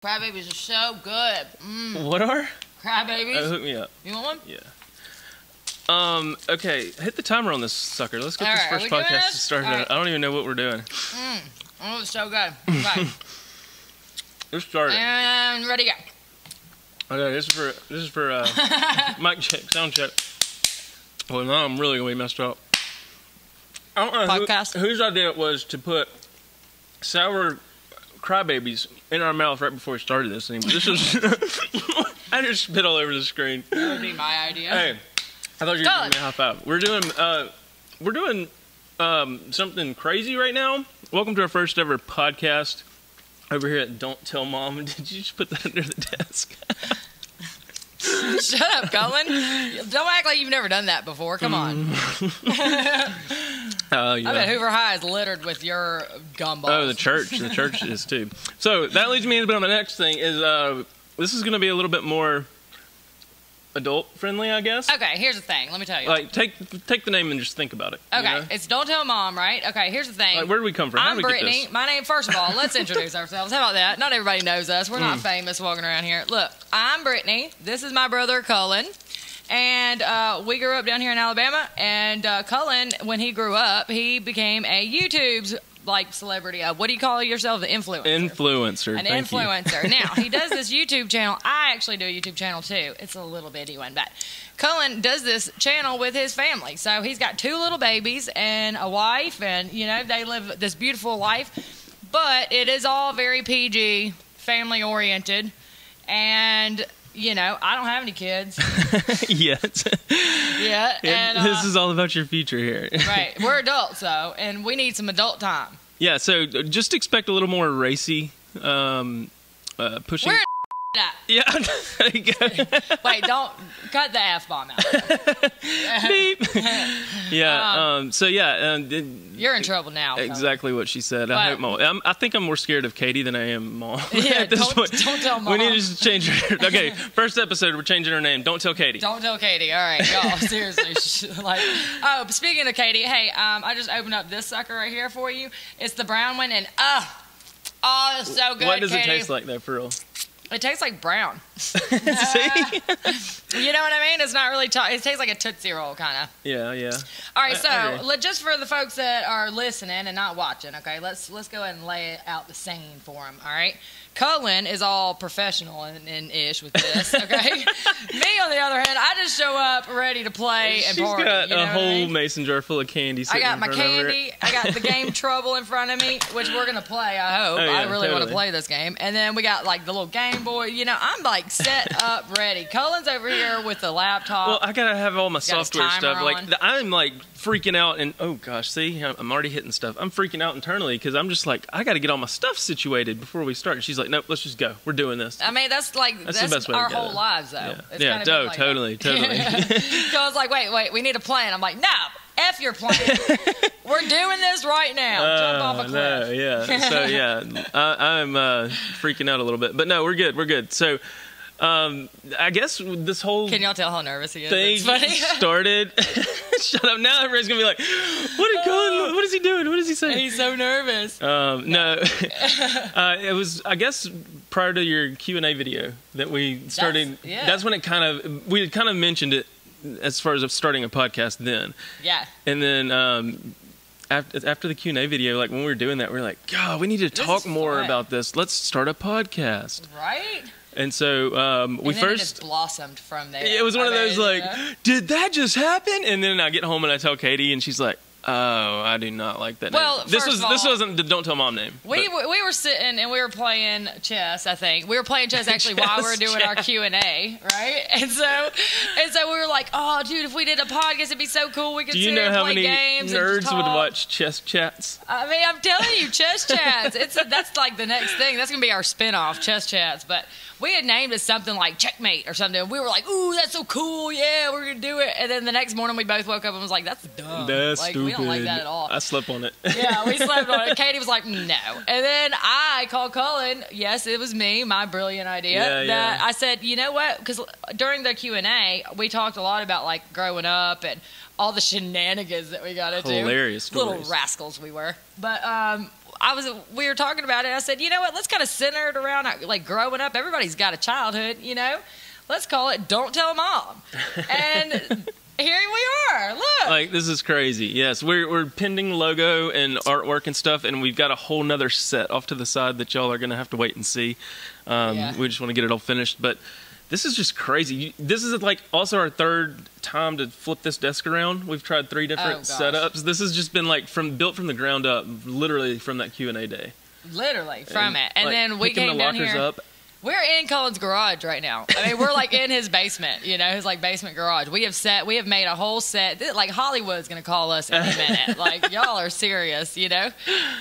Crybabies are so good. What are? Crybabies. Hook me up. You want one? Yeah. Okay, hit the timer on this sucker. Let's get this Alright, first podcast started. Alright. I don't even know what we're doing. Oh, it's so good. Okay. Let's start it. And ready to go. Okay, this is for mic check, sound check. Well, now I'm really gonna be messed up. I don't know Podcast? whose idea it was to put sour crybabies in our mouth right before we started this thing. But this was I just spit all over the screen. That would be my idea. Hey, I thought you were giving me a high five. We're doing something crazy right now. Welcome to our first ever podcast over here at Don't Tell Mom. Did you just put that under the desk? Shut up, Cullen. Don't act like you've never done that before. Come on. Yeah. I bet Hoover High is littered with your gumballs. Oh, the church. The church is too. So that leads me into my next thing is this is going to be a little bit more adult friendly, I guess. Okay, here's the thing. Let me tell you. Like take the name and just think about it. Okay, you know? it's Don't Tell Mom, right? Okay, here's the thing. Like, where do we come from? How I'm did we get Brittany. this? My name, first of all, let's introduce ourselves. How about that? Not everybody knows us. We're not famous walking around here. Look, I'm Brittany. This is my brother, Cullen. And we grew up down here in Alabama. And Cullen, when he grew up, he became a YouTube's celebrity. What do you call yourself? An influencer. Influencer. An thank influencer. You. Now, he does this YouTube channel. I actually do a YouTube channel, too. It's a little bitty one, but Cullen does this channel with his family. So he's got 2 little babies and a wife, and, you know, they live this beautiful life. But it is all very PG, family-oriented, and, you know, I don't have any kids. Yet. Yeah. And, this is all about your future here. Right. We're adults, though, and we need some adult time. Yeah, so just expect a little more racy pushing. We're at. Yeah, there you go. Wait, don't cut the F-bomb out. Beep. Yeah, so yeah. You're in trouble now. Exactly what she said. I think I'm more scared of Katie than I am Mom. Yeah, at this point. Don't tell Mom. We need to just change her. Okay, first episode, we're changing her name. Don't tell Katie. Don't tell Katie. All right, y'all. Seriously. But speaking of Katie, hey, I just opened up this sucker right here for you. It's the brown one, and it's so good. What does Katie. it taste like, though, for real? It tastes like brown. See? You know what I mean? It's not really. It tastes like a Tootsie Roll, kind of. Yeah, yeah. All right, so just for the folks that are listening and not watching, okay, let's go ahead and lay out the scene for them. All right, Cullen is all professional and ish with this. Okay, me on the other hand, I just show up ready to play and party. She's got you know a whole I mean? mason jar full of candy. I got my candy. I got the game Trouble in front of me, which we're gonna play. I hope. Oh, yeah, I really want to totally. play this game. And then we got the little Game Boy. You know, I'm set up, ready. Cullen's over here with the laptop. Well, I gotta have all my Got his software stuff. timer on. I'm freaking out, and oh gosh, see, I'm already hitting stuff. I'm freaking out internally because I'm just I gotta get all my stuff situated before we start. And she's like, nope, let's just go. We're doing this. I mean, that's the best way to our go. whole lives, though. Yeah, It's yeah, kinda been totally. Cullen's like, wait, we need a plan. I'm like, no, F your plan. We're doing this right now. Jump off a cliff. No, yeah. So yeah, I'm freaking out a little bit, but no, we're good. So. I guess this whole Can y'all tell how nervous he is? thing It's funny. started. Shut up! Now everybody's gonna be like, "What is he doing? What is he saying?" He's so nervous. No, it was I guess prior to your Q&A video that we started. That's when we had kind of mentioned it as far as starting a podcast then. Yeah. And then after the Q&A video, when we were doing that, we were like, God, we need to talk more about this. Let's start a podcast. Right. And so we it just blossomed from there. It was one of those did that just happen? And then I get home and I tell Katie, and she's like, oh, I do not like that name. This wasn't the Don't Tell Mom name. We were sitting and we were playing chess. I think we were playing chess actually while we were doing our Q&A, right? And so we were like, oh, dude, if we did a podcast, it'd be so cool. We could sit and play games. Do you know how many nerds and would watch chess chats? I mean, I'm telling you, chess chats. That's the next thing. That's gonna be our spinoff, chess chats. But we had named it something like Checkmate or something. We were like, ooh, that's so cool. Yeah, we're going to do it. And then the next morning we both woke up and was like, that's dumb. That's stupid. We don't like that at all. I slept on it. Yeah, we slept on it. Katie was like, no. And then I called Cullen. Yes, it was me, my brilliant idea. Yeah. I said, you know what? Because during the Q&A, we talked a lot about growing up and all the shenanigans that we got into. Hilarious stories. Little rascals we were. But we were talking about it. I said, you know what? Let's kind of center it around like growing up. Everybody's got a childhood, you know. Let's call it "Don't Tell Mom." And here we are. Look, like this is crazy. Yes, we're pending logo and artwork and stuff, and we've got a whole nother set off to the side that y'all are gonna have to wait and see. We just want to get it all finished, but. This is just crazy. This is like also our third time to flip this desk around. We've tried 3 different setups. This has just been like built from the ground up, literally from that Q&A day. Literally from it. And like, then we came down here. Up. We're in Cullen's garage right now. I mean, we're like in his basement, you know, his like basement garage. We have made a whole set. Like Hollywood's going to call us any minute. Like y'all are serious, you know.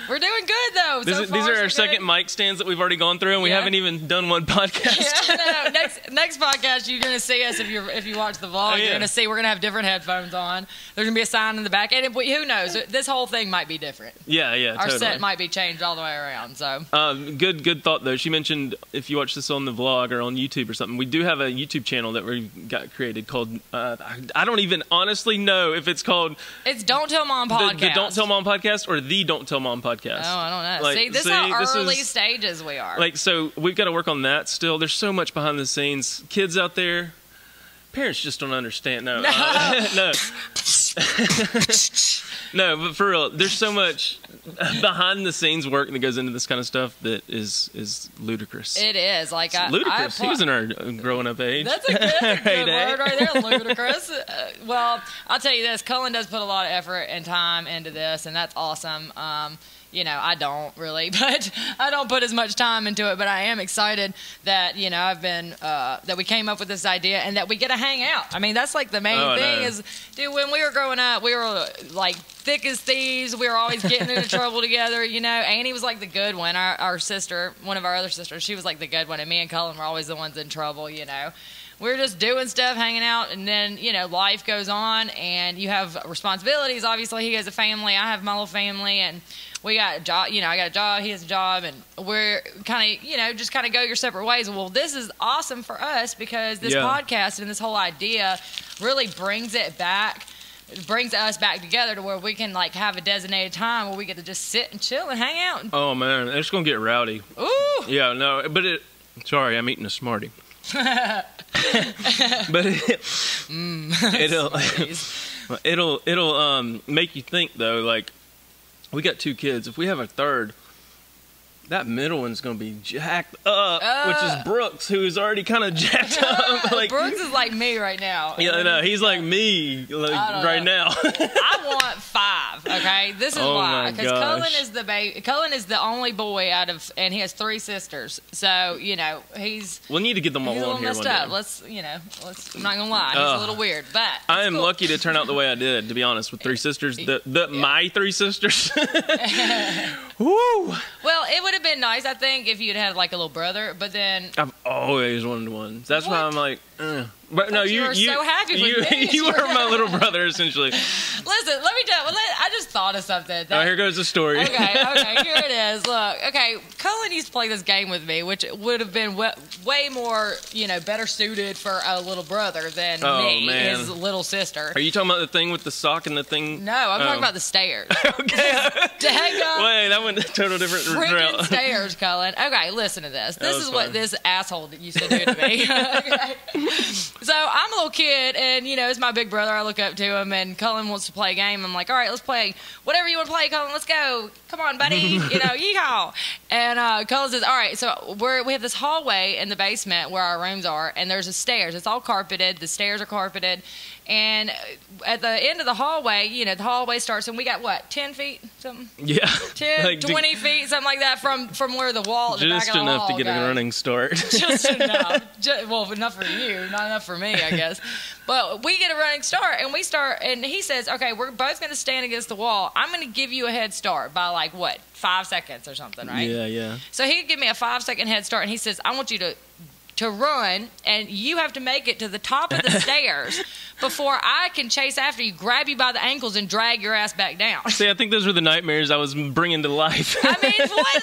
We're doing good though. These are our second mic stands that we've already gone through, and we haven't even done one podcast. Yeah, no. Next podcast, you're going to see us if you watch the vlog. You're going to see we're going to have different headphones on. There's going to be a sign in the back, and who knows? This whole thing might be different. Yeah, Our totally. set might be changed all the way around. So good thought though. She mentioned if you watch this on the vlog or on YouTube or something, we do have a YouTube channel that we got created called I don't even honestly know if it's called Don't Tell Mom Podcast. The Don't Tell Mom Podcast or the Don't Tell Mom Podcast. Oh, I don't know. Like, this is how early stages we are. Like, so we've got to work on that still. There's so much behind the scenes. Kids out there, parents just don't understand. No. No. No, but for real, there's so much behind the scenes work that goes into this kind of stuff that is ludicrous. It is. Like ludicrous. He was in our growing up age. That's a good word right there, ludicrous. Well, I'll tell you this, Cullen does put a lot of effort and time into this, and that's awesome. You know, I don't really, but I don't put as much time into it. But I am excited that, you know, that we came up with this idea and that we get to hang out. I mean, that's like the main thing is, dude, when we were growing up, we were like thick as thieves. We were always getting into trouble together, you know. Annie was like the good one. Our sister, one of our other sisters, she was like the good one. And me and Cullen were always the ones in trouble, you know. We're just doing stuff, hanging out, and then, you know, life goes on, and you have responsibilities. Obviously, he has a family. I have my little family, and we got a job. You know, I got a job. He has a job, and we're kind of, you know, just kind of go your separate ways. Well, this is awesome for us because this podcast and this whole idea really brings it back. It brings us back together to where we can, like, have a designated time where we get to just sit and chill and hang out. Oh, man. It's going to get rowdy. Ooh. Yeah, no, but sorry, I'm eating a Smartie. But it'll make you think though. Like, we got 2 kids. If we have a third, that middle one's gonna be jacked up, which is Brooks, who is already kind of jacked up. Like, Brooks is like me right now. Yeah, no, he's like me right now. I want 5. Okay, this is why, because Cullen is the baby. Cullen is the only boy and he has 3 sisters. So you know we'll need to get them all on here one day. I'm not gonna lie, he's a little weird, but I am lucky to turn out the way I did. To be honest, with 3 sisters, my 3 sisters. Woo. Well, it would have been nice, I think, if you'd had like a little brother, but then I've always wanted one. That's why I'm like, But no, you were so happy with me. You were my little brother, essentially. Listen, let me tell you. I just thought of something. Here goes the story. Okay, here it is. Look, okay, Cullen used to play this game with me, which would have been way more, better suited for a little brother than his little sister. Are you talking about the thing with the sock and the thing? No, I'm talking about the stairs. Okay. Wait, that went a total different route. Stairs, Cullen. Okay, listen to this. This is what this asshole used to do to me. Okay. So I'm a little kid, and it's my big brother. I look up to him, and Cullen wants to play a game. I'm like, all right, let's play whatever you want to play, Cullen. Let's go. Come on, buddy. Yeehaw. And Cullen says, all right. So we have this hallway in the basement where our rooms are, and there's a stairs. It's all carpeted. The stairs are carpeted. And at the end of the hallway, the hallway starts, and we got, 10 feet? Something? Yeah. 10, 20 feet, something like that from where the wall, the back of the wall Just enough to get a running start. Just enough. Well, enough for you, not enough for me, I guess. But we get a running start, and we start, and he says, okay, we're both going to stand against the wall. I'm going to give you a head start by 5 seconds or something, right? Yeah. So he would give me a 5-second head start, and he says, I want you to run, and you have to make it to the top of the stairs before I can chase after you, grab you by the ankles, and drag your ass back down. See, I think those were the nightmares I was bringing to life. I mean, what?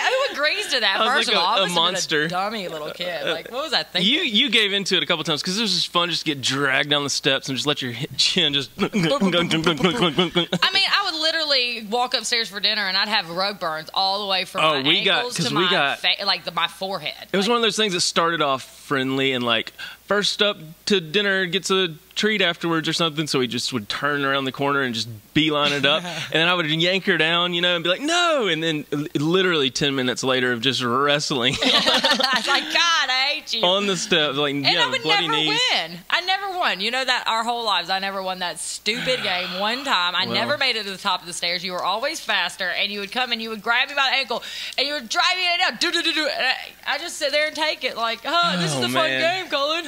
Who agrees to that? First of all, I was a monster, a dummy little kid. What was I thinking? You gave into it a couple times because it was just fun just to get dragged down the steps and just let your chin just. I mean, I would literally walk upstairs for dinner, and I'd have rug burns all the way from my ankles to my forehead. It was one of those things that started off friendly and like first up to dinner gets a treat afterwards or something, so we just would turn around the corner and just beeline it up, and then I would yank her down, and be like, no, and then literally 10 minutes later of just wrestling. I was like, God, I hate you. On the steps, like, and I would bloody never knees. win. I never won. You know that our whole lives, I never won that stupid game one time. I never made it to the top of the stairs. You were always faster, and you would come and you would grab me by the ankle, and you would drive me down. And I just sit there and take it like, this is a fun game, Cullen.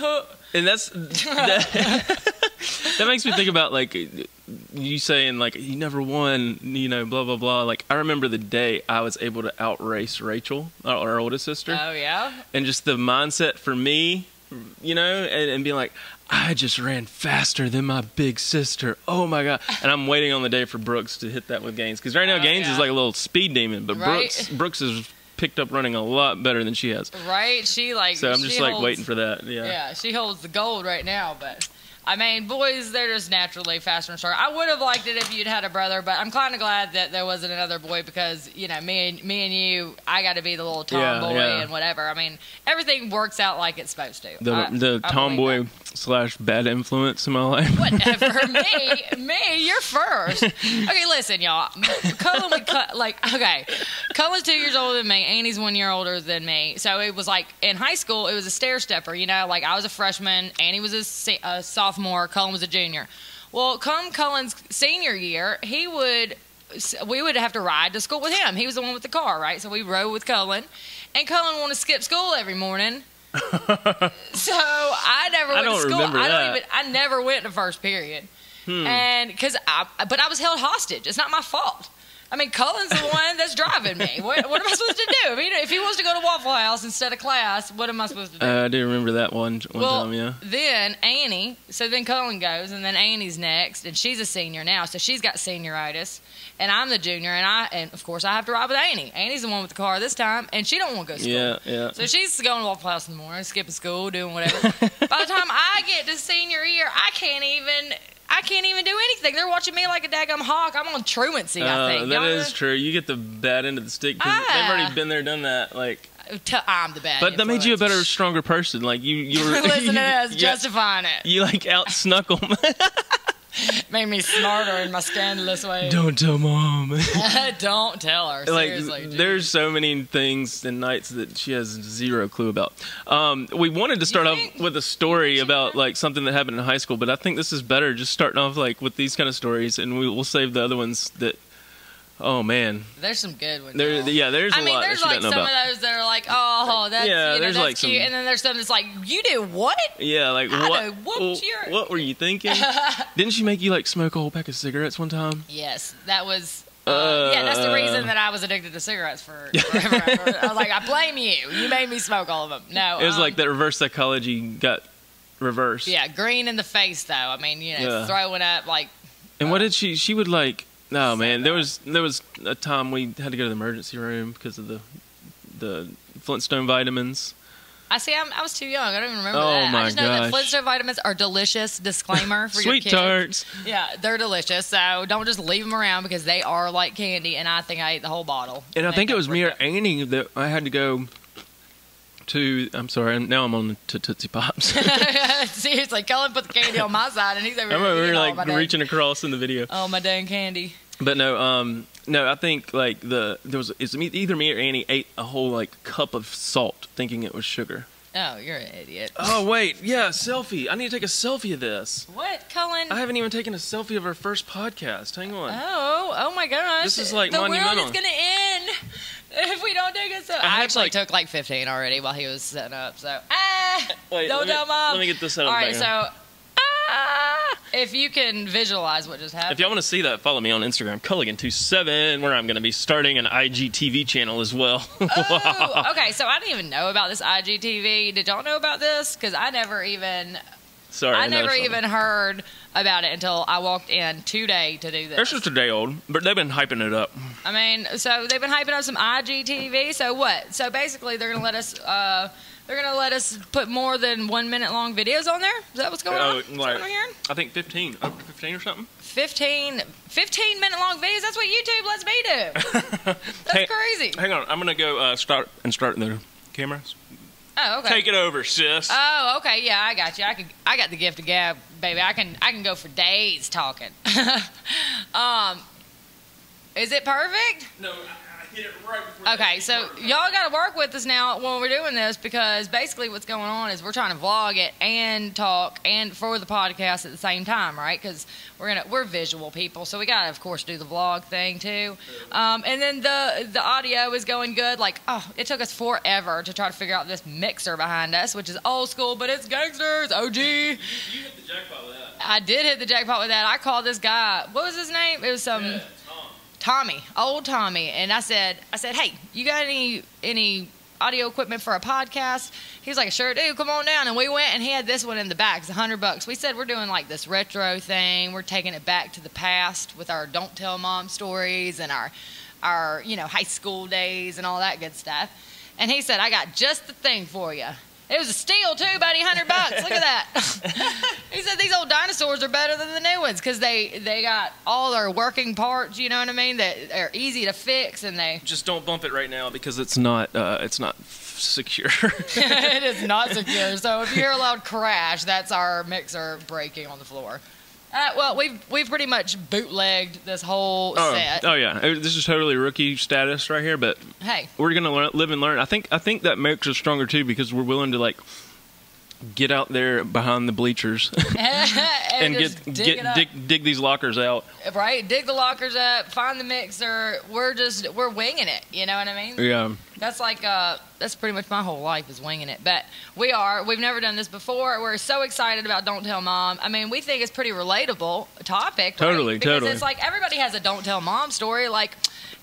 And that makes me think about like you saying like you never won, blah blah blah. Like I remember the day I was able to outrace Rachel, our oldest sister. Oh yeah. And just the mindset for me, and being like, I just ran faster than my big sister. Oh my God. And I'm waiting on the day for Brooks to hit that with Gaines, because right now Gaines is like a little speed demon, but Brooks is picked up running a lot better than she has. Right? So I'm just like waiting for that. Yeah. Yeah, she holds the gold right now, but I mean, boys, they're just naturally faster and stronger. I would have liked it if you'd had a brother, but I'm kind of glad that there wasn't another boy, because, me and you, I got to be the little tomboy and whatever. I mean, everything works out like it's supposed to. The tomboy / bad influence in my life. Whatever. me, you're first. Okay, listen, y'all. Cullen would Cullen's 2 years older than me. Annie's 1 year older than me. So it was like, in high school, it was a stair stepper, like I was a freshman, Annie was a sophomore, Cullen was a junior. Well, come Cullen's senior year, we would have to ride to school with him. He was the one with the car, right? So we rode with Cullen, and Cullen wanted to skip school every morning. So I never went to school. I never went to first period, and but I was held hostage. It's not my fault. I mean, Cullen's the one that's driving me. What am I supposed to do? I mean, if he wants to go to Waffle House instead of class, what am I supposed to do? I do remember that one time, yeah. Then Annie, so then Cullen goes, and then Annie's next, and she's a senior now, so she's got senioritis, and I'm the junior, and of course I have to ride with Annie. Annie's the one with the car this time, and she don't want to go to school. Yeah. So she's going to Waffle House in the morning, skipping school, doing whatever. By the time I get to senior year, I can't even do anything. They're watching me like a daggum hawk. I'm on truancy, I think. That is true. You get the bad end of the stick, because they've already been there, done that. Like, I'm the bad. But that made you a better, stronger person. Like you were listening to us, justifying it. You like out snuck them. Made me smarter in my scandalous way. Don't tell Mom. Don't tell her. Seriously, like, there's so many things and nights that she has zero clue about. We wanted to start off with a story about like something that happened in high school, but I think this is better just starting off like with these kind of stories, and we'll save the other ones that. Oh man, there's some good ones. There's a lot. There's like some of those that are like, oh, that's that's like cute, and then there's some that's like, you do what? Yeah, like what were you thinking? Didn't she make you like smoke a whole pack of cigarettes one time? Yes, that was. That's the reason that I was addicted to cigarettes forever. I was like, I blame you. You made me smoke all of them. No, it was like that reverse psychology got reversed. Yeah, green in the face though. I mean, throwing up like. And what did she? She would like. No, man. There was a time we had to go to the emergency room because of the Flintstone vitamins. I was too young. I don't even remember that. I just know that Flintstone vitamins are delicious. Disclaimer for your kids. Sweet tarts. Yeah, they're delicious. So don't just leave them around, because they are like candy, and I think I ate the whole bottle. And I think it was me or Annie that I had to go to. I'm sorry. Now I'm on to Tootsie Pops. Seriously, Cullen put the candy on my side, and he's over here. We were like reaching across in the video. Oh, my dang candy. But no, I think like it's either me or Annie ate a whole like cup of salt, thinking it was sugar. Oh, you're an idiot. Oh wait, yeah, selfie. I need to take a selfie of this. What, Cullen? I haven't even taken a selfie of our first podcast. Hang on. Oh my gosh. This is like monumental. The world is gonna end if we don't take a selfie. I actually took like 15 already while he was setting up. So wait, don't tell Mom. Let me get this out of the All right, so. If you can visualize what just happened. If y'all want to see that, follow me on Instagram, Culligan27, where I'm going to be starting an IGTV channel as well. Oh, okay. So I didn't even know about this IGTV. Did y'all know about this? Because I never even heard about it until I walked in today to do this. It's just a day old, but they've been hyping it up. I mean, so they've been hyping up some IGTV. So what? So basically, they're going to let us. They're gonna let us put more than 1 minute long videos on there. Is that what's going on? Like, what I'm hearing? I think 15, up to 15 or something. 15 minute long videos. That's what YouTube lets me do. That's crazy. Hang on, I'm gonna go start the cameras. Oh, okay. Take it over, sis. Oh, okay. Yeah, I got you. I got the gift of gab, baby. I can go for days talking. Is it perfect? No, I hit it right before. Okay, so y'all got to work with us now when we're doing this, because basically what's going on is we're trying to vlog it and talk and for the podcast at the same time, right? Because we're visual people, so we got to, of course, do the vlog thing too. And then the audio is going good. Like, it took us forever to try to figure out this mixer behind us, which is old school, but it's gangsters, OG. You hit the jackpot with that. I did hit the jackpot with that. I called this guy. What was his name? It was some. Tommy, old Tommy, and I said, hey, you got any audio equipment for a podcast? He was like, sure do, come on down. And we went, and he had this one in the back. It's $100. We said we're doing like this retro thing. We're taking it back to the past with our Don't Tell Mom stories and our high school days and all that good stuff. And he said, I got just the thing for you. It was a steal too, buddy. $100. Look at that. He said these old dinosaurs are better than the new ones because they got all their working parts. You know what I mean? That are easy to fix, and they just don't bump it right now because it's not secure. It is not secure. So if you hear a loud crash, that's our mixer breaking on the floor. Well, we've pretty much bootlegged this whole set. Oh yeah, this is totally rookie status right here. But hey, we're gonna live and learn. I think that makes us stronger too because we're willing to like get out there behind the bleachers and dig these lockers out. Right, dig the lockers up, find the mixer. We're winging it. You know what I mean? Yeah. That's pretty much my whole life is winging it. But we've never done this before. We're so excited about Don't Tell Mom. I mean, we think it's pretty relatable topic. Totally, right? Because totally. It's like everybody has a Don't Tell Mom story. Like,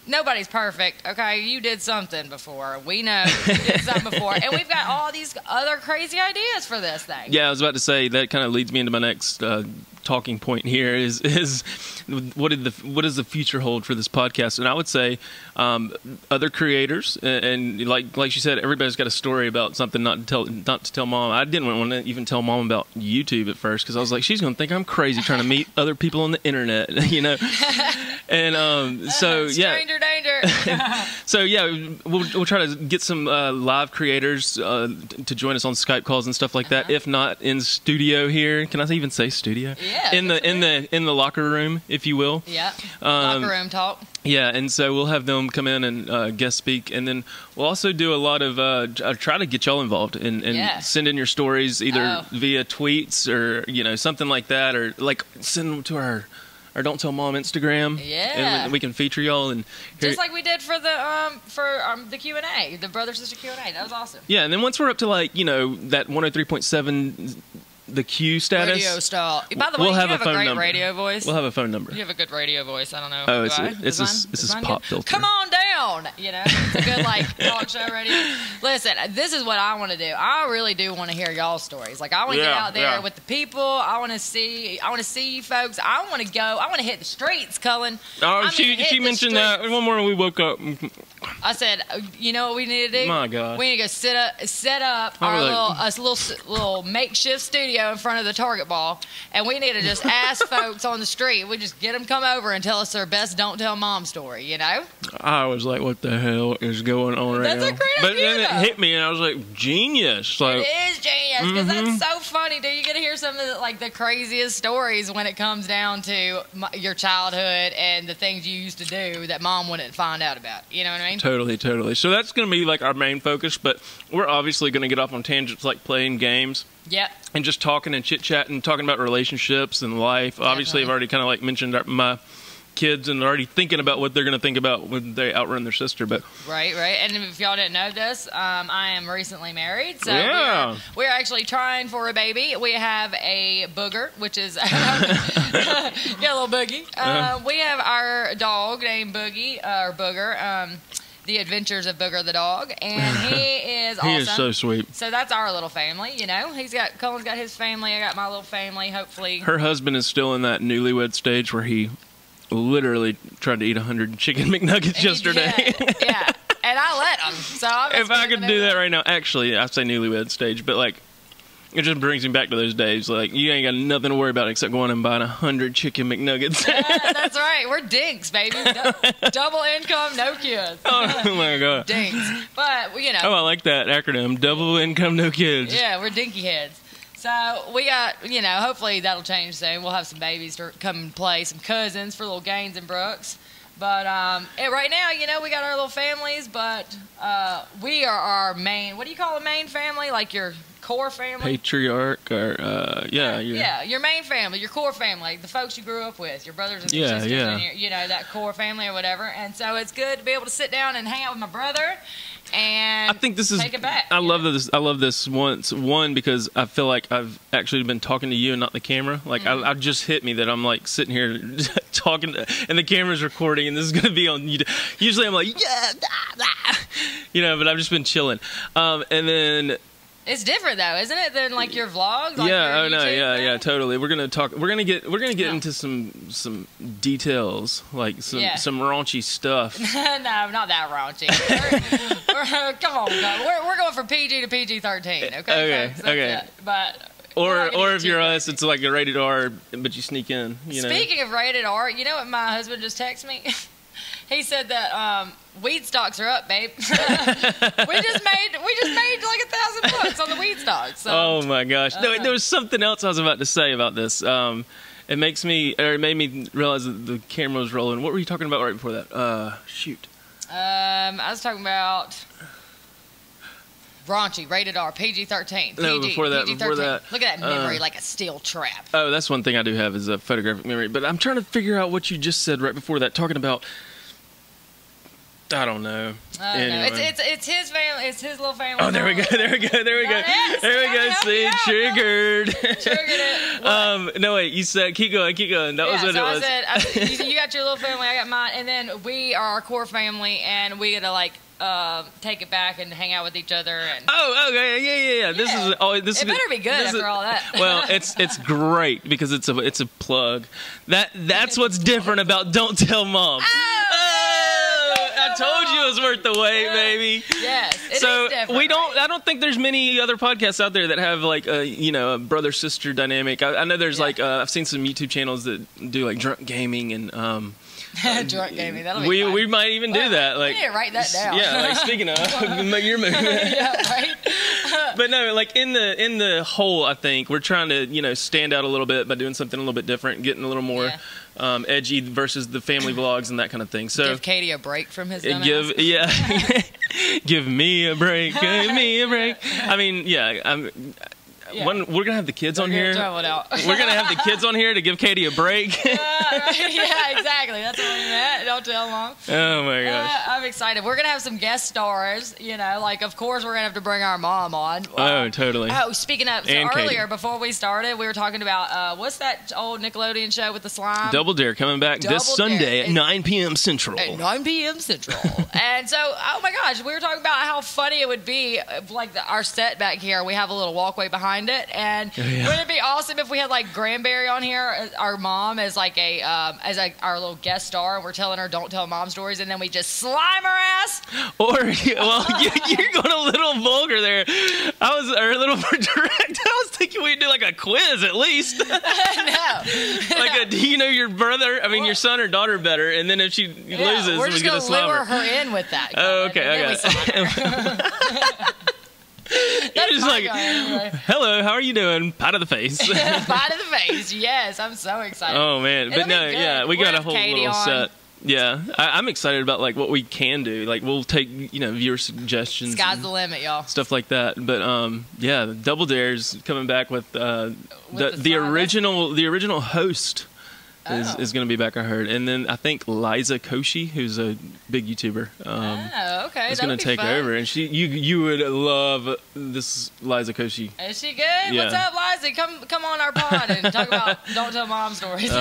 nobody's perfect, okay? You did something before. We know you did something before. And we've got all these other crazy ideas for this thing. Yeah, I was about to say, that kind of leads me into my next talking point here is what does the future hold for this podcast? And I would say other creators, and like she said, everybody's got a story about something not to tell mom. I didn't want to even tell mom about YouTube at first because I was like, she's going to think I'm crazy trying to meet other people on the internet, you know. And so stranger danger. So yeah, we'll try to get some live creators to join us on Skype calls and stuff like that. If not in studio here, can I even say studio? Yeah, in the locker room, if you will. Yeah. Locker room talk. Yeah, and so we'll have them come in and guest speak, and then we'll also do a lot of try to get y'all involved and send in your stories either via tweets or something like that, or like send them to our Don't Tell Mom Instagram. Yeah, and we can feature y'all and just like we did for the Q&A, the brother sister Q&A. That was awesome. Yeah, and then once we're up to like that 103.7. The Q status. Radio style. By the way, you have a great radio voice. We'll have a phone number. You have a good radio voice. I don't know. Oh, it's this pop filter. Come on down. It's a good talk show radio. Listen, this is what I want to do. I really do want to hear y'all's stories. Like I want to get out there with the people. I want to see you folks. I want to go. I want to hit the streets, Cullen. Oh, she mentioned that one morning we woke up. I said, you know what we need to do? My God. We need to go set up our little makeshift studio in front of the target ball, and we need to just ask folks on the street. We just get them come over and tell us their best Don't Tell Mom story, I was like, what the hell is going on right now? That's a great But idea, then it hit me, and I was like, genius. It is genius, because that's so funny, dude. You get to hear some of the craziest stories when it comes down to your childhood and the things you used to do that mom wouldn't find out about. You know what I mean? Totally. So that's going to be our main focus, but we're obviously going to get off on tangents like playing games. Yep. And just talking and chit-chatting, talking about relationships and life. Definitely. Obviously, I've already kind of mentioned my kids and already thinking about what they're going to think about when they outrun their sister. But Right. And if y'all didn't know this, I am recently married. So we're actually trying for a baby. We have a booger, which is a little boogie. We have our dog named Boogie, or Booger. The Adventures of Booger the dog, and he is awesome. He is so sweet. So that's our little family, Cullen's got his family, I got my little family, hopefully. Her husband is still in that newlywed stage where he literally tried to eat 100 chicken McNuggets yesterday. Yeah. and I let them. So if I could do that right now, actually, I say newlywed stage, but like, it just brings me back to those days. Like, you ain't got nothing to worry about except going and buying 100 chicken McNuggets. Yeah, that's right. We're dinks, baby. Double income, no kids. Oh my god, dinks. But you know. Oh, I like that acronym. Double income, no kids. Yeah, we're dinky heads. So we got, hopefully that'll change soon. We'll have some babies to come and play, some cousins for little Gaines and Brooks. But right now, we got our little families, but we are our main, what do you call a main family? Like your core family? Patriarch or, your main family, your core family, like the folks you grew up with, your brothers and sisters, and that core family or whatever. And so it's good to be able to sit down and hang out with my brother. And I think this is. Take it back. I love this. I love this one because I feel like I've actually been talking to you and not the camera. Like I just hit me that I'm like sitting here talking and the camera's recording and this is gonna be on. Usually I'm like but I've just been chilling. And then. It's different though, isn't it, than like your vlogs? Like yeah, totally. We're gonna talk. We're gonna get into some details, like some raunchy stuff. No, not that raunchy. Come on, we're going from PG to PG-13. Okay. But or if you're us, it's like a rated R, but you sneak in. Speaking of rated R, you know what my husband just texted me? He said that weed stocks are up, babe. we just made like $1,000 on the weed stocks. So. Oh my gosh! No, there was something else I was about to say about this. It made me realize that the camera was rolling. What were you talking about right before that? Shoot. I was talking about raunchy, rated R, PG-13. No, before that. Look at that memory, like a steel trap. Oh, that's one thing I do have is a photographic memory. But I'm trying to figure out what you just said right before that, talking about. I don't know. Anyway. It's his family. It's his little family. Oh, there we go. See, triggered. Triggered it. No, wait. You said keep going. That was what it was. I said you got your little family. I got mine, and then we are our core family, and we gotta take it back and hang out with each other. And oh, okay, yeah. This better be good after all that. Well, it's great because it's a plug. That's what's different about Don't Tell Mom. I told you it was worth the wait, baby. Yes, it so is different, we don't. I don't think there's many other podcasts out there that have like a brother sister dynamic. I know there's I've seen some YouTube channels that do like drunk gaming and drunk gaming. That'll be fun. We might even do that. Like, we need to write that down. Yeah, like speaking of your movie. Yeah, right. But no, like in the whole, I think we're trying to stand out a little bit by doing something a little bit different, getting a little more edgy versus the family vlogs and that kind of thing. So give Katie a break from his give me a break. Give me a break. I mean, we're gonna have the kids on here. We're gonna have the kids on here to give Katie a break. Yeah, exactly. That's what we meant. Don't tell Mom. Oh my gosh. I'm excited. We're gonna have some guest stars. Of course we're gonna have to bring our mom on. Oh, totally. Oh, speaking of, and earlier Katie. Before we started, we were talking about what's that old Nickelodeon show with the slime? Double Dare coming back this Sunday at 9 p.m. Central. At 9 p.m. Central. And so, oh my gosh, we were talking about how funny it would be, our set back here. We have a little walkway behind it, and wouldn't it be awesome if we had like Granberry on here, our mom, as our little guest star, and we're telling her Don't Tell Mom stories, and then we just slime her ass. Or you're going a little vulgar there. A little more direct. I was thinking we'd do like a quiz at least. No. Do you know your brother? I mean, your son or daughter better, and then if she loses, we're just going to lure her in with that. Oh, okay. You're just like, hello, how are you doing? Pat of the face. Pat of the face, yes. I'm so excited. Oh, man. But no, we got a whole little set. Yeah, I'm excited about like what we can do. Like we'll take viewer suggestions. Sky's the limit, y'all. Stuff like that. But Double Dare's coming back with the original host is going to be back. I heard, and then I think Liza Koshy, who's a big YouTuber, okay, is going to take over. And you would love this Liza Koshy. Is she good? Yeah. What's up, Liza? Come on our pod and talk about Don't Tell Mom stories. Give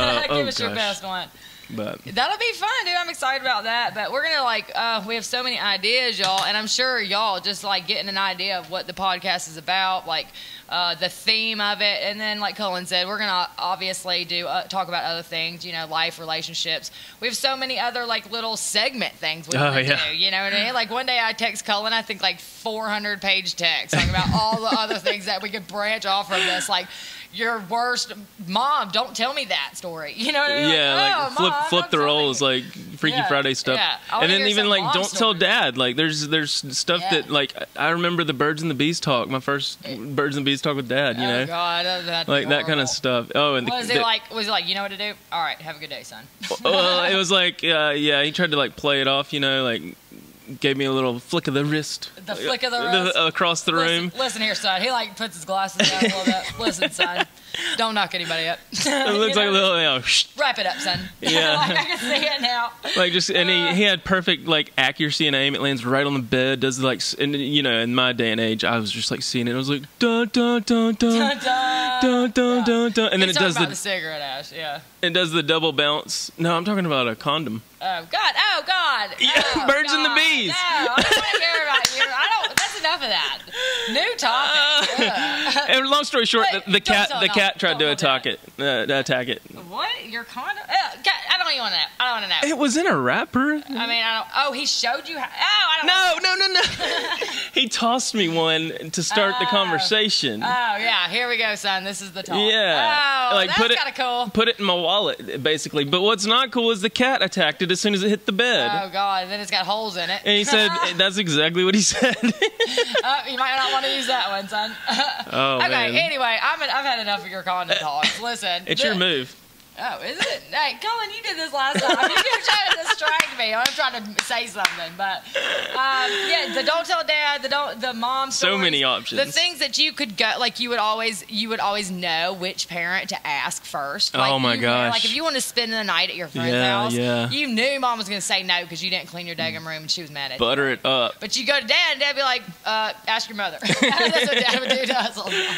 us your best one. But that'll be fun, dude. I'm excited about that. But we're gonna we have so many ideas, y'all, and I'm sure y'all just like getting an idea of what the podcast is about, like the theme of it, and then like Cullen said, we're gonna obviously do talk about other things, life, relationships. We have so many other like little segment things we want to do. You know what I mean? Like one day I text Cullen, I think like 400-page text talking about all the other things that we could branch off from this, like. Your worst mom, don't tell me that story. You know what I mean? Yeah, like flip the roles, like Freaky Friday stuff. Yeah. And then even like don't tell dad. Like there's stuff that like I remember the Birds and the Bees talk, my first Birds and Bees talk with dad, you know? Oh God, like that kind of stuff. Oh, and was he like, you know what to do? All right, have a good day, son. Well, it was like he tried to like play it off, like gave me a little flick of the wrist. The flick of the wrist? Across the room. Listen here, son. He like puts his glasses down a little bit. Listen, son. Don't knock anybody up. It looks like a little, wrap it up, son. Yeah. Like I can see it now. Like and he had perfect like accuracy and aim. It lands right on the bed. Does like, and in my day and age, I was just like seeing it. I was like dun dun dun dun dun dun dun dun, and then it does the cigarette ash. Yeah. It does the double bounce. No, I'm talking about a condom. Oh God! Oh God! Yeah, oh, Birds God. and the Bees. No, I don't want to hear about you. That's enough of that. New topic. And long story short, the cat tried to attack it. What? Your condom? I don't even want to know. I don't want to know. It was in a wrapper. I mean, I don't. Oh, he showed you how? Oh, I don't. No. He tossed me one to start the conversation. Oh yeah, here we go, son. This is the talk. Yeah. Oh, like that's kind of cool. Put it in my wallet, basically. But what's not cool is the cat attacked it as soon as it hit the bed. Oh God! And then it's got holes in it. And he said, "That's exactly what he said." You might not want to use that one, son. Oh okay. Man. Anyway, I've had enough of your condom talks. Listen. It's your move. Oh, is it? Hey, Cullen, you did this last time. You keep trying to distract me. I'm trying to say something, but the don't tell dad, the mom stories, so many options. The things that you could go, like you would always know which parent to ask first. Like, oh my gosh! Like if you want to spend the night at your friend's house, you knew mom was going to say no because you didn't clean your daggum room and she was mad at you. Butter it up. But you go to dad and dad be like, ask your mother. That's what dad would do to us all the time.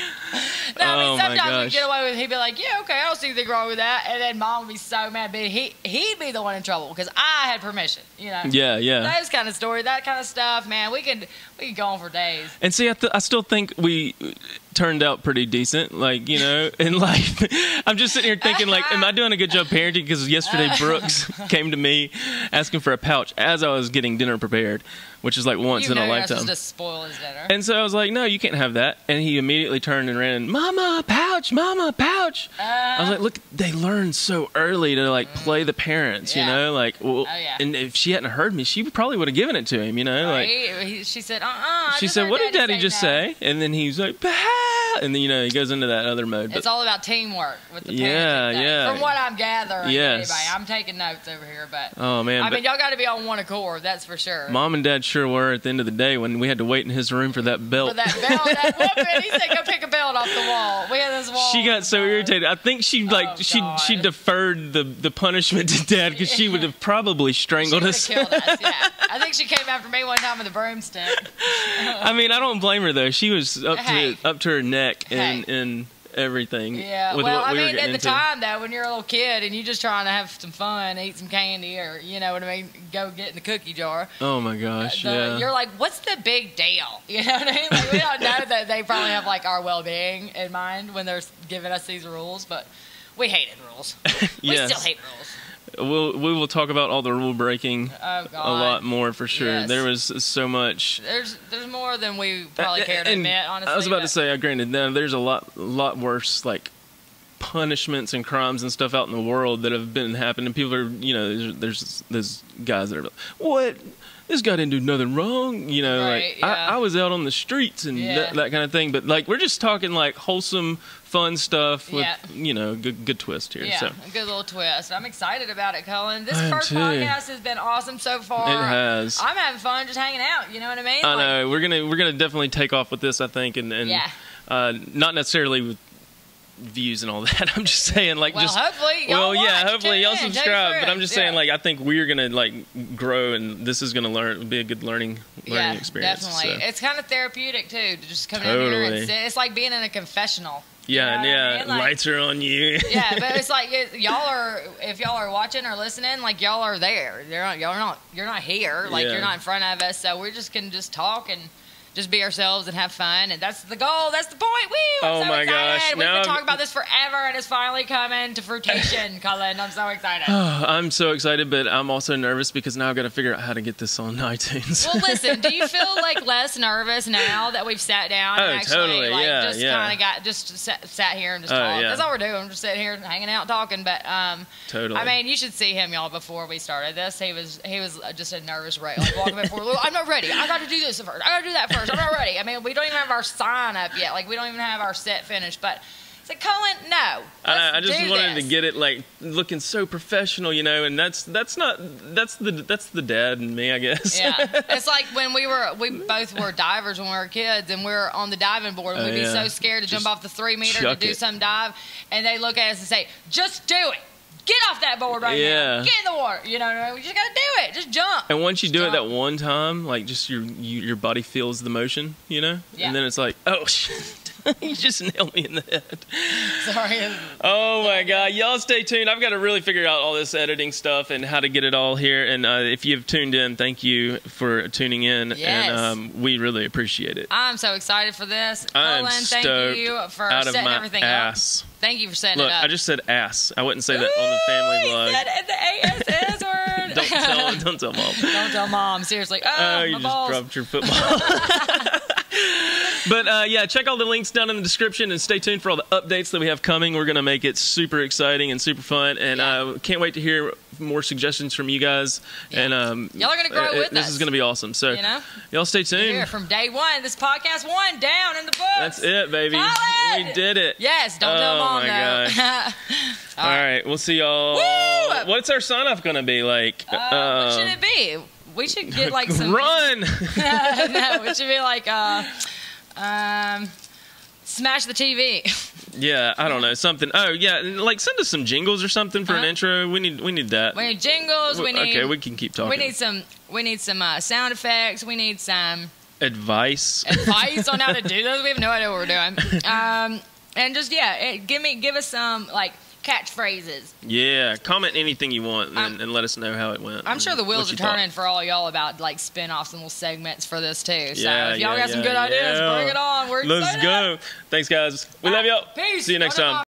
No, I mean sometimes we get away with. He'd be like, yeah, okay, I don't see anything wrong with that. And then mom would be so mad, but he'd be the one in trouble because I had permission, Yeah. Those kind of stories, that kind of stuff, man. We could go on for days. And see, I still think we turned out pretty decent, like, in life. I'm just sitting here thinking, like, am I doing a good job parenting? Because yesterday Brooks came to me asking for a pouch as I was getting dinner prepared, which is like once in a lifetime. You're supposed to spoil his dinner. And so I was like, no, you can't have that. And he immediately turned and ran, Mama, pouch, Mama, pouch. I was like, look, they learn so early to like play the parents, like, well, and if she hadn't heard me, she probably would have given it to him, like. She said, She said, what did Daddy just say? And then he was like, bah! And then, he goes into that other mode. But it's all about teamwork with the parents. Yeah. From what I'm gathering, yes. Anyway, I'm taking notes over here, but oh man, I mean, y'all got to be on one accord, that's for sure. Mom and Dad sure were at the end of the day when we had to wait in his room for that belt. That woman, he said, go pick a belt off the wall. We had this wall. She got so irritated. I think she she deferred the punishment to Dad because she would have probably strangled us. Killed us. Yeah, I think she came after me one time with a broomstick. I mean, I don't blame her though. She was up to her neck in everything. Yeah. Well, I mean, at the time though, when you're a little kid and you're just trying to have some fun, eat some candy, or you know what I mean, go get in the cookie jar. Oh my gosh. You're like, what's the big deal? You know what I mean? Like, we don't know that they probably have like our well-being in mind when they're giving us these rules, but we hated rules. We still hate rules. We will talk about all the rule breaking a lot more for sure. Yes. There was so much. There's more than we probably care to admit. Honestly, I was about to say, granted, there's a lot worse like punishments and crimes and stuff out in the world that have been happening. People are, there's guys that are like, what? This guy didn't do nothing wrong, right, like I was out on the streets and that kind of thing. But like we're just talking like wholesome, fun stuff with good twist here. Yeah, so. A good little twist. I'm excited about it, Cullen. This first podcast has been awesome so far. It has. I'm having fun just hanging out. You know what I mean? I know we're gonna definitely take off with this. I think and not necessarily with views and all that. I'm just saying hopefully y'all subscribe, but I'm just saying like I think we're gonna like grow and this is gonna be a good learning experience. Definitely. So. It's kind of therapeutic too to just come in here and sit. It's like being in a confessional. Yeah, you know yeah. I mean? Like, lights are on you. Yeah, but it's like if y'all are watching or listening, like y'all are there. You're not here. Like you're not in front of us. So we can just talk and just be ourselves and have fun, and that's the goal. That's the point. Woo! I'm so my excited. gosh! We've been talking about this forever, and it's finally coming to fruition, Cullen. I'm so excited. I'm so excited, but I'm also nervous because now I've got to figure out how to get this on iTunes. Well, listen. Do you feel like less nervous now that we've sat down and actually totally. kind of sat here and just talked? Yeah. That's all we're doing. We're just sitting here hanging out talking. But totally. I mean, you should see him, y'all. Before we started this, he was just a nervous wreck, like walking before. I'm not ready. I got to do this first. I got to do that first. I'm not ready. I mean, we don't even have our sign up yet. Like, we don't even have our set finished. But it's like, Cullen, no. I just wanted to get it like looking so professional, you know. And that's the dad in me, I guess. Yeah, it's like when we both were divers when we were kids, and we were on the diving board, and we'd be so scared to jump off the 3 meter to do some dive, and they look at us and say, "Just do it. Get off that board right now. Get in the water. You know, we just gotta do it. Just jump." And once you do it that one time, like just your body feels the motion, you know. Yeah. And then it's like, oh shit. You just nailed me in the head. Sorry. Oh my God. Y'all stay tuned. I've got to really figure out all this editing stuff and how to get it all here. And if you've tuned in, thank you for tuning in. Yes. And we really appreciate it. I'm so excited for this. I'm Cullen, stoked thank you for setting everything ass. up. Thank you for setting Look, it up. I just said ass. I wouldn't say that on the family vlog. He said the ASS word. Don't tell mom. Don't tell mom. Seriously. Oh, you my just balls. dropped your football. But yeah, check all the links down in the description and stay tuned for all the updates that we have coming. We're going to make it super exciting and super fun. And can't wait to hear more suggestions from you guys. Yeah. And y'all are going to grow with us. This is going to be awesome. So y'all stay tuned. Here from day one. This podcast one down in the books. That's it, baby. Cullen! We did it. Yes. Don't tell mom, though. Gosh. All right. We'll see y'all. Woo! What's our sign-off going to be like? What should it be? We should get like some... Run! No, it should be like... smash the TV. Yeah, I don't know, something. Oh yeah, like send us some jingles or something for an intro. We need that. We need jingles. Okay, we can keep talking. We need some sound effects. We need some advice on how to do those. We have no idea what we're doing. And just give us some like catchphrases. Yeah, comment anything you want and let us know how it went. I'm sure the wheels are turning for all y'all about like spin-offs and little segments for this too. So if y'all got some good ideas, bring it on. We're excited. Let's go. Thanks guys. We love y'all. Peace. See you next time.